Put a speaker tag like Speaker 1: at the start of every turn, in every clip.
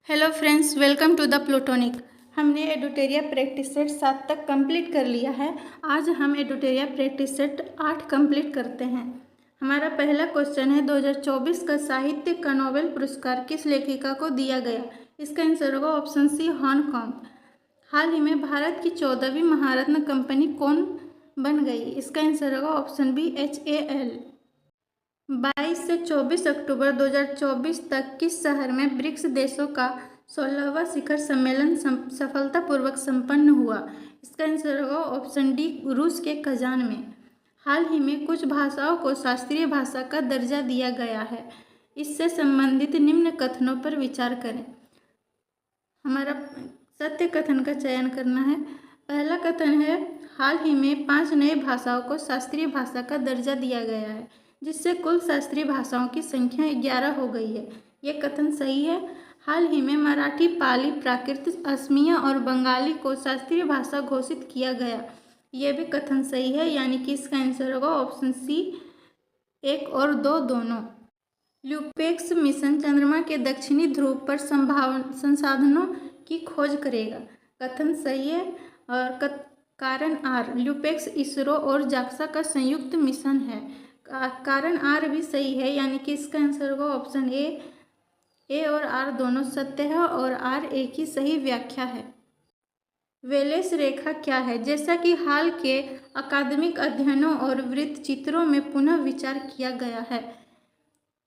Speaker 1: Hello friends, welcome to the Plutonic. हमने एडुटेरिया practice set 7 तक कंप्लीट कर लिया है। आज हम एडुटेरिया प्रैक्टिस सेट 8 कंप्लीट करते हैं। हमारा पहला क्वेश्चन है 2024 का साहित्य का नोबेल पुरस्कार किस लेखिका को दिया गया। इसका आंसर होगा ऑप्शन सी, हांगकांग। हाल ही में भारत की 14वीं महारत्न कंपनी कौन बन गई। इसका आंसर होगा ऑप्शन बी, HAL। 22 से 24 अक्टूबर 2024 तक किस शहर में ब्रिक्स देशों का 16वां शिखर सम्मेलन सफलतापूर्वक संपन्न हुआ। इसका आंसर होगा ऑप्शन डी, रूस के कजान में। हाल ही में कुछ भाषाओं को शास्त्रीय भाषा का दर्जा दिया गया है। इससे संबंधित निम्न कथनों पर विचार करें। हमारा सत्य कथन का चयन करना है। पहला कथन है, हाल ही में 5 नए भाषाओं को शास्त्रीय भाषा का दर्जा दिया गया है, जिससे कुल शास्त्रीय भाषाओं की संख्या 11 हो गई है। यह कथन सही है। हाल ही में मराठी, पाली, प्राकृत, असमिया और बंगाली को शास्त्रीय भाषा घोषित किया गया। यह भी कथन सही है, यानी कि इसका आंसर होगा ऑप्शन सी, 1 और 2 दोनों। ल्यूपेक्स मिशन चंद्रमा के दक्षिणी ध्रुव पर संसाधनों की खोज करेगा। कथन सही है। और कारण आर, ल्यूपेक्स इसरो और जाक्सा का संयुक्त मिशन है। कारण आर भी सही है, यानी कि इसका आंसर होगा ऑप्शन ए और आर दोनों सत्य है और आर एक ही सही व्याख्या है। वेलेस रेखा क्या है। जैसा कि हाल के अकादमिक अध्ययनों और वृत्त चित्रों में पुनः विचार किया गया है।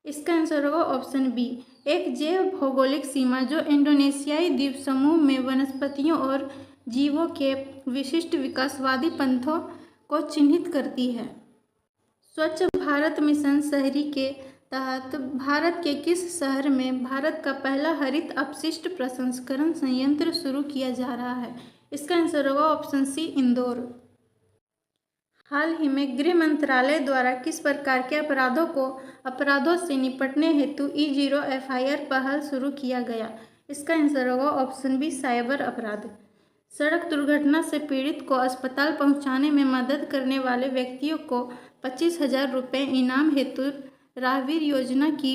Speaker 1: इसका आंसर होगा ऑप्शन बी, एक जैव भौगोलिक सीमा जो इंडोनेशियाई द्वीप समूह में वनस्पतियों और जीवों के विशिष्ट विकासवादी पंथों को चिन्हित करती है। स्वच्छ भारत मिशन शहरी के तहत भारत के किस शहर में भारत का पहला हरित अपशिष्ट प्रसंस्करण संयंत्र शुरू किया जा रहा है। इसका आंसर होगा ऑप्शन सी, इंदौर। हाल ही में गृह मंत्रालय द्वारा किस प्रकार के अपराधों से निपटने हेतु E0 FIR पहल शुरू किया गया। इसका आंसर होगा ऑप्शन बी, साइबर अपराध। सड़क दुर्घटना से पीड़ित को अस्पताल पहुंचाने में मदद करने वाले व्यक्तियों को 25,000 रुपये इनाम हेतु राहगीर योजना की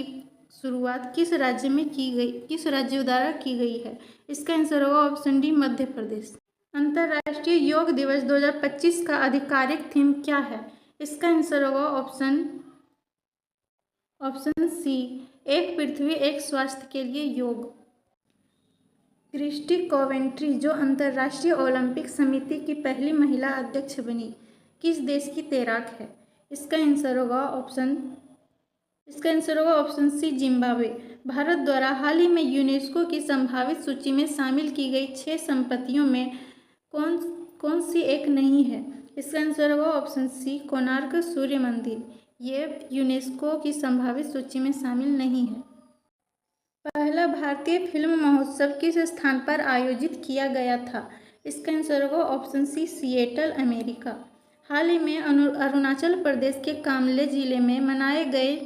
Speaker 1: शुरुआत किस राज्य द्वारा की गई है। इसका आंसर होगा ऑप्शन डी, मध्य प्रदेश। अंतर्राष्ट्रीय योग दिवस 2025 का आधिकारिक थीम क्या है। इसका आंसर होगा ऑप्शन सी, एक पृथ्वी एक स्वास्थ्य के लिए योग। क्रिस्टी कोवेंट्री, जो अंतर्राष्ट्रीय ओलंपिक समिति की पहली महिला अध्यक्ष बनी, किस देश की तैराक है। इसका आंसर होगा ऑप्शन सी, जिम्बाब्वे। भारत द्वारा हाल ही में यूनेस्को की संभावित सूची में शामिल की गई 6 संपत्तियों में कौन सी एक नहीं है। इसका आंसर होगा ऑप्शन सी, कोणार्क सूर्य मंदिर। ये यूनेस्को की संभावित सूची में शामिल नहीं है। पहला भारतीय फिल्म महोत्सव किस स्थान पर आयोजित किया गया था। इसका आंसर होगा ऑप्शन सी, सिएटल, अमेरिका। हाल ही में अरुणाचल प्रदेश के कामले जिले में मनाए गए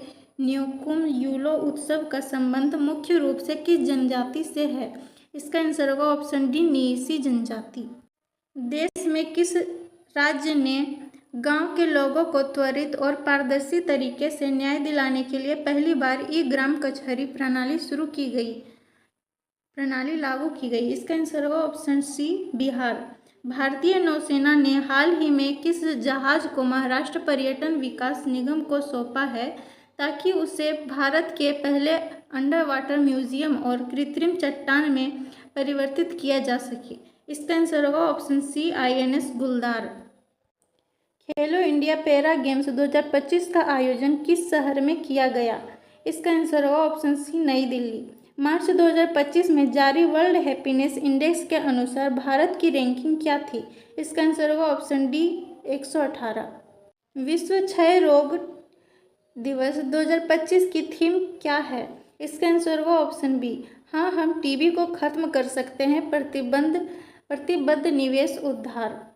Speaker 1: न्योकुम यूलो उत्सव का संबंध मुख्य रूप से किस जनजाति से है। इसका आंसर होगा ऑप्शन डी, नीसी जनजाति। देश में किस राज्य ने गांव के लोगों को त्वरित और पारदर्शी तरीके से न्याय दिलाने के लिए पहली बार ई-ग्राम कचहरी प्रणाली लागू की गई। इसका आंसर होगा ऑप्शन सी, बिहार। भारतीय नौसेना ने हाल ही में किस जहाज को महाराष्ट्र पर्यटन विकास निगम को सौंपा है ताकि उसे भारत के पहले अंडर वाटर म्यूजियम और कृत्रिम चट्टान में परिवर्तित किया जा सके। इसका आंसर होगा ऑप्शन सी, INS गुलदार। खेलो इंडिया पैरा गेम्स 2025 का आयोजन किस शहर में किया गया। इसका आंसर होगा ऑप्शन सी, नई दिल्ली। मार्च 2025 में जारी वर्ल्ड हैप्पीनेस इंडेक्स के अनुसार भारत की रैंकिंग क्या थी। इसका आंसर होगा ऑप्शन डी, 118। विश्व क्षय रोग दिवस 2025 की थीम क्या है। इसका आंसर होगा ऑप्शन बी, हाँ हम टीबी को खत्म कर सकते हैं, प्रतिबद्ध निवेश उद्धार।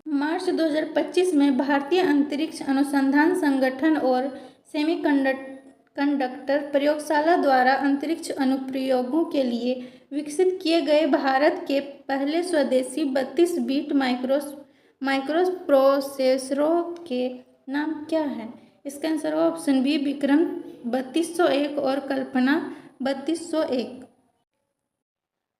Speaker 1: मार्च 2025 में भारतीय अंतरिक्ष अनुसंधान संगठन और सेमीकंडक्टर प्रयोगशाला द्वारा अंतरिक्ष अनुप्रयोगों के लिए विकसित किए गए भारत के पहले स्वदेशी 32 बिट माइक्रोप्रोसेसरों के नाम क्या है। इसका आंसर होगा ऑप्शन बी, विक्रम 3201 और कल्पना 3201।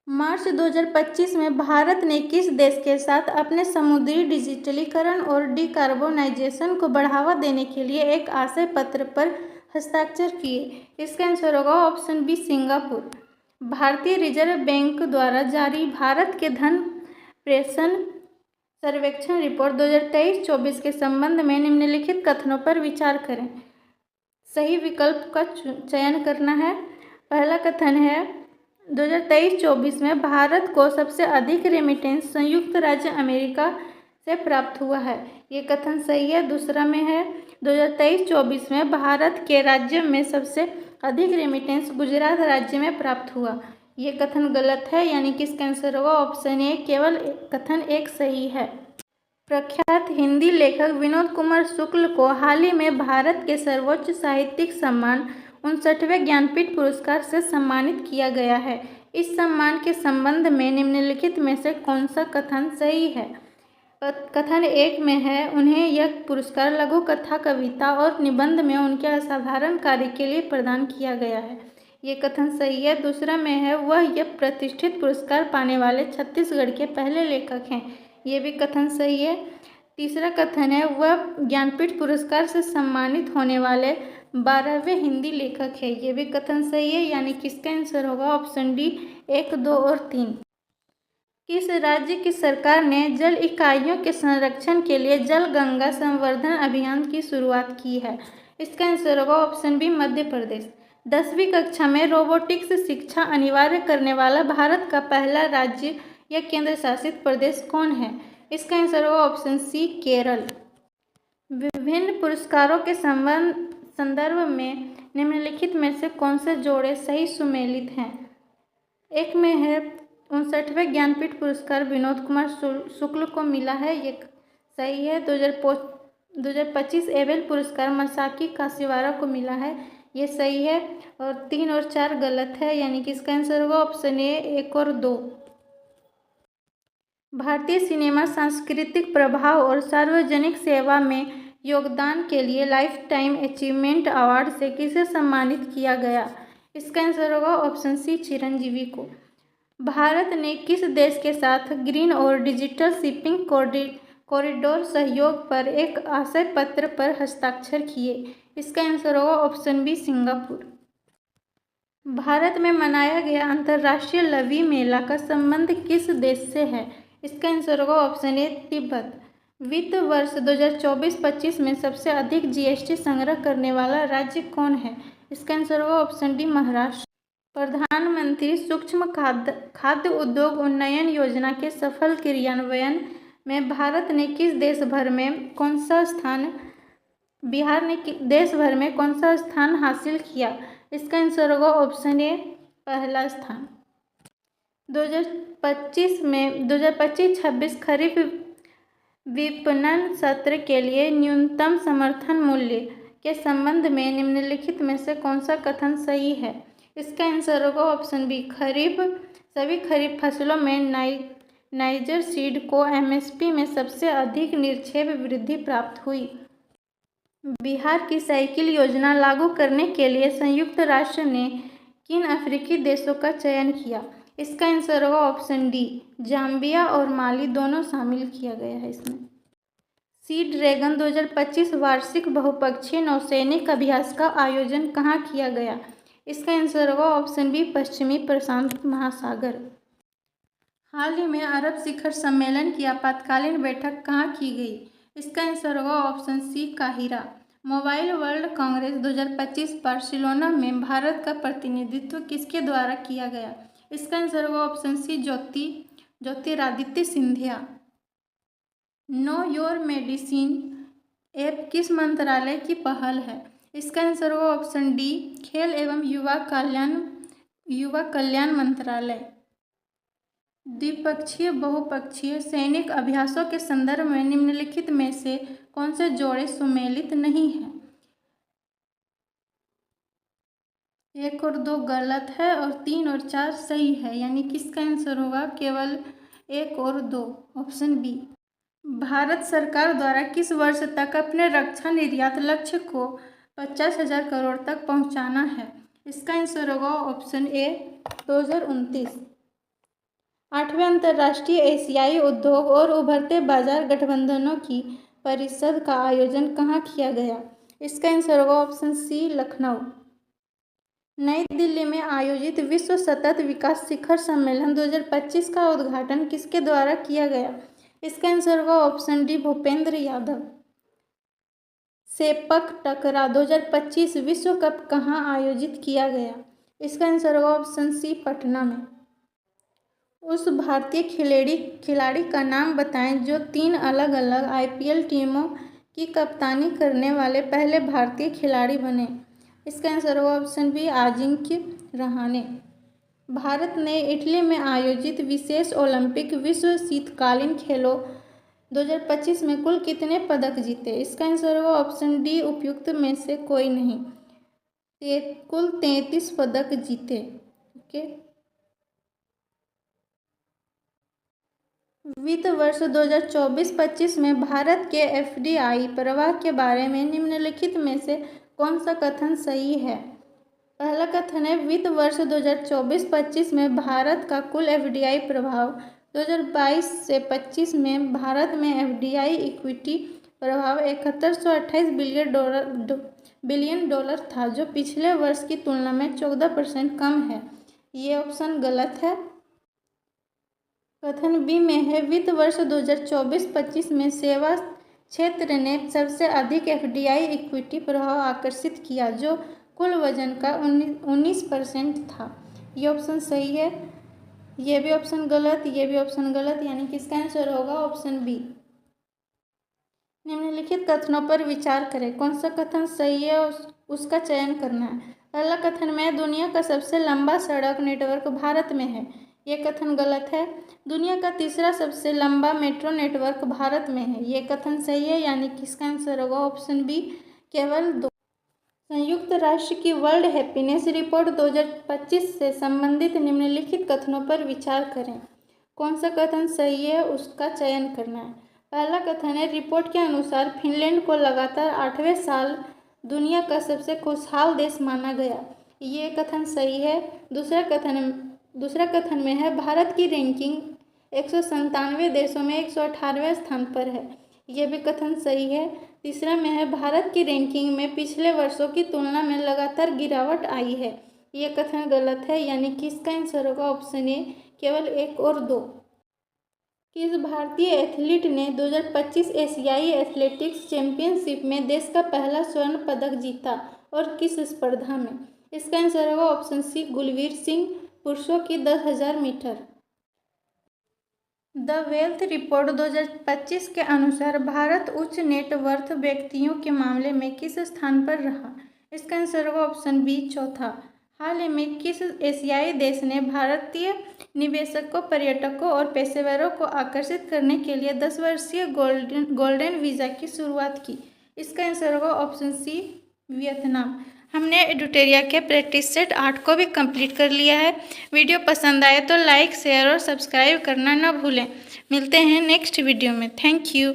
Speaker 1: मार्च 2025 में भारत ने किस देश के साथ अपने समुद्री डिजिटलीकरण और डिकार्बोनाइजेशन को बढ़ावा देने के लिए एक आशय पत्र पर हस्ताक्षर किए? इसका आंसर होगा ऑप्शन बी, सिंगापुर। भारतीय रिजर्व बैंक द्वारा जारी भारत के धन प्रेषण सर्वेक्षण रिपोर्ट 2023-24 के संबंध में निम्नलिखित कथनों पर विचार करें। सही विकल्प का चयन करना है। पहला कथन है 2023-24 में भारत को सबसे अधिक रेमिटेंस संयुक्त राज्य अमेरिका से प्राप्त हुआ है। ये कथन सही है। दूसरा में है 2023-24 में भारत के राज्य में सबसे अधिक रेमिटेंस गुजरात राज्य में प्राप्त हुआ। ये कथन गलत है, यानी कि इसका आंसर होगा ऑप्शन ए, केवल कथन एक सही है। प्रख्यात हिंदी लेखक विनोद कुमार शुक्ल को हाल ही में भारत के सर्वोच्च साहित्यिक सम्मान 59वें ज्ञानपीठ पुरस्कार से सम्मानित किया गया है। इस सम्मान के संबंध में निम्नलिखित में से कौन सा कथन सही है? कथन एक में है उन्हें यह पुरस्कार लघु कथा, कविता और निबंध में उनके असाधारण कार्य के लिए प्रदान किया गया है। ये कथन सही है। दूसरा में है वह यह प्रतिष्ठित पुरस्कार पाने वाले छत्तीसगढ़ के पहले लेखक हैं। ये भी कथन सही है। तीसरा कथन है वह ज्ञानपीठ पुरस्कार से सम्मानित होने वाले 12वें हिंदी लेखक है। ये भी कथन सही है, यानी कि इसका आंसर होगा ऑप्शन डी, 1, 2 और 3। किस राज्य की सरकार ने जल इकाइयों के संरक्षण के लिए जल गंगा संवर्धन अभियान की शुरुआत की है? इसका आंसर होगा ऑप्शन बी, मध्य प्रदेश। 10वीं कक्षा में रोबोटिक्स शिक्षा अनिवार्य करने वाला भारत का पहला राज्य या केंद्र शासित प्रदेश कौन है? इसका आंसर होगा ऑप्शन सी, केरल। विभिन्न पुरस्कारों के संदर्भ में निम्नलिखित में से कौन से जोड़े सही सुमेलित हैं? एक में है 59वें ज्ञानपीठ पुरस्कार विनोद कुमार शुक्ल को मिला है। ये सही है। 2025 एबेल पुरस्कार मसाकी काशीवारा को मिला है। ये सही है। और 3 और 4 गलत है, यानी कि इसका आंसर होगा ऑप्शन ए, 1 और 2। भारतीय सिनेमा सांस्कृतिक प्रभाव और सार्वजनिक सेवा में योगदान के लिए लाइफ टाइम अचीवमेंट अवार्ड से किसे सम्मानित किया गया? इसका आंसर होगा ऑप्शन सी, चिरंजीवी को। भारत ने किस देश के साथ ग्रीन और डिजिटल शिपिंग कॉरिडोर सहयोग पर एक आशय पत्र पर हस्ताक्षर किए? इसका आंसर होगा ऑप्शन बी, सिंगापुर। भारत में मनाया गया अंतर्राष्ट्रीय लवी मेला का संबंध किस देश से है? इसका आंसर होगा ऑप्शन ए, तिब्बत। वित्त वर्ष 2024-25 में सबसे अधिक जीएसटी संग्रह करने वाला राज्य कौन है? इसका आंसर होगा ऑप्शन डी, महाराष्ट्र। प्रधानमंत्री सूक्ष्म खाद्य उद्योग उन्नयन योजना के सफल क्रियान्वयन में भारत ने किस देश भर में कौन सा स्थान बिहार ने देश भर में कौन सा स्थान हासिल किया? इसका आंसर होगा ऑप्शन ए, पहला स्थान। 2025-26 खरीफ विपणन सत्र के लिए न्यूनतम समर्थन मूल्य के संबंध में निम्नलिखित में से कौन सा कथन सही है? इसका आंसर होगा ऑप्शन बी, सभी खरीफ फसलों में नाइजर सीड को एमएसपी में सबसे अधिक निरपेक्ष वृद्धि प्राप्त हुई। बिहार की साइकिल योजना लागू करने के लिए संयुक्त राष्ट्र ने किन अफ्रीकी देशों का चयन किया? इसका आंसर होगा ऑप्शन डी, जाम्बिया और माली दोनों शामिल किया गया है इसमें। सी ड्रैगन 2025 वार्षिक बहुपक्षीय नौसैनिक अभ्यास का आयोजन कहाँ किया गया? इसका आंसर होगा ऑप्शन बी, पश्चिमी प्रशांत महासागर। हाल ही में अरब शिखर सम्मेलन की आपातकालीन बैठक कहाँ की गई? इसका आंसर होगा ऑप्शन सी, काहिरा। मोबाइल वर्ल्ड कांग्रेस 2025 बार्सिलोना में भारत का प्रतिनिधित्व किसके द्वारा किया गया? इसका आंसर होगा option C, Jyotiraditya Scindia. Know your medicine app किस मंत्रालय की पहल है? इसका आंसर होगा ऑप्शन डी, खेल एवं युवा कल्याण मंत्रालय। द्विपक्षीय बहुपक्षीय सैनिक अभ्यासों के संदर्भ में निम्नलिखित में से कौन से जोड़े सुमेलित नहीं हैं? 1 और 2 गलत है और 3 और 4 सही है, यानी कि इसका आंसर होगा केवल 1 और 2, ऑप्शन बी। भारत सरकार द्वारा किस वर्ष तक अपने रक्षा निर्यात लक्ष्य को 50,000 करोड़ तक पहुंचाना है? इसका आंसर होगा ऑप्शन ए, 2029। 8वें अंतर्राष्ट्रीय एशियाई उद्योग और उभरते बाजार गठबंधनों की परिषद का आयोजन कहाँ किया गया? इसका आंसर होगा ऑप्शन सी, लखनऊ। नई दिल्ली में आयोजित विश्व सतत विकास शिखर सम्मेलन 2025 का उद्घाटन किसके द्वारा किया गया? इसका आंसर होगा option D, Bhupendra Yadav. Sepak टकरा 2025 विश्व कप कहाँ आयोजित किया गया? इसका आंसर होगा ऑप्शन सी, पटना में। उस भारतीय खिलाड़ी का नाम बताएं जो 3 अलग अलग आईपीएल टीमों की कप्तानी करने वाले पहले भारतीय खिलाड़ी बने। इसका आंसर होगा ऑप्शन बी, अजिंक्य रहाणे। भारत ने इटली में आयोजित विशेष ओलंपिक विश्व शीतकालीन खेलों 2025 में कुल कितने पदक जीते? इसका आंसर होगा ऑप्शन डी, उपयुक्त में से कोई नहीं। कुल 33 पदक जीते। ओके। वित्त वर्ष 2024-25 में भारत के एफडीआई प्रवाह के बारे में निम्नलिखित में से कौन सा कथन सही है? पहला कथन है, वित्त वर्ष 2024-25 में भारत का कुल एफडीआई प्रभाव 2022 से 25 में भारत में एफडीआई इक्विटी प्रभाव 7128 बिलियन डॉलर था, जो पिछले वर्ष की तुलना में 14% कम है। ये ऑप्शन गलत है। कथन बी में है, वित्त वर्ष 2024-25 में सेवा क्षेत्र ने सबसे अधिक एफडीआई इक्विटी प्रभाव आकर्षित किया, जो कुल वजन का 19% था। ये ऑप्शन सही है। ये भी ऑप्शन गलत, ये भी ऑप्शन गलत, यानी कि इसका आंसर होगा ऑप्शन बी। निम्नलिखित कथनों पर विचार करें। कौन सा कथन सही है उसका चयन करना है। पहला कथन में दुनिया का सबसे लंबा सड़क नेटवर्क भारत में है। ये कथन गलत है। दुनिया का तीसरा सबसे लंबा मेट्रो नेटवर्क भारत में है। ये कथन सही है, यानी कि इसका आंसर होगा ऑप्शन बी, केवल 2। संयुक्त राष्ट्र की वर्ल्ड हैप्पीनेस रिपोर्ट 2025 से संबंधित निम्नलिखित कथनों पर विचार करें। कौन सा कथन सही है उसका चयन करना है। पहला कथन है, रिपोर्ट के अनुसार फिनलैंड को लगातार 8वें साल दुनिया का सबसे खुशहाल देश माना गया। ये कथन सही है। दूसरा कथन में है, भारत की रैंकिंग 197 देशों में 118वें स्थान पर है। यह भी कथन सही है। तीसरा में है, भारत की रैंकिंग में पिछले वर्षों की तुलना में लगातार गिरावट आई है। यह कथन गलत है, यानी कि इसका आंसर होगा ऑप्शन ए, केवल 1 और 2। किस भारतीय एथलीट ने 2025 एशियाई एथलेटिक्स चैंपियनशिप में देश का पहला स्वर्ण पदक जीता और किस स्पर्धा में? इसका आंसर होगा ऑप्शन सी, गुलवीर सिंह, पुरुषों की 10,000 मीटर। द वेल्थ रिपोर्ट 2025 के अनुसार भारत उच्च नेटवर्थ व्यक्तियों के मामले में किस स्थान पर रहा? इसका आंसर होगा ऑप्शन बी, चौथा। हाल ही में किस एशियाई देश ने भारतीय निवेशकों, पर्यटकों और पेशेवरों को आकर्षित करने के लिए 10 वर्षीय गोल्डन वीज़ा की शुरुआत की? इसका आंसर होगा ऑप्शन सी, वियतनाम। हमने एडुटेरिया के प्रैक्टिस सेट 8 को भी कंप्लीट कर लिया है। वीडियो पसंद आए तो लाइक, शेयर और सब्सक्राइब करना ना भूलें। मिलते हैं नेक्स्ट वीडियो में। Thank you.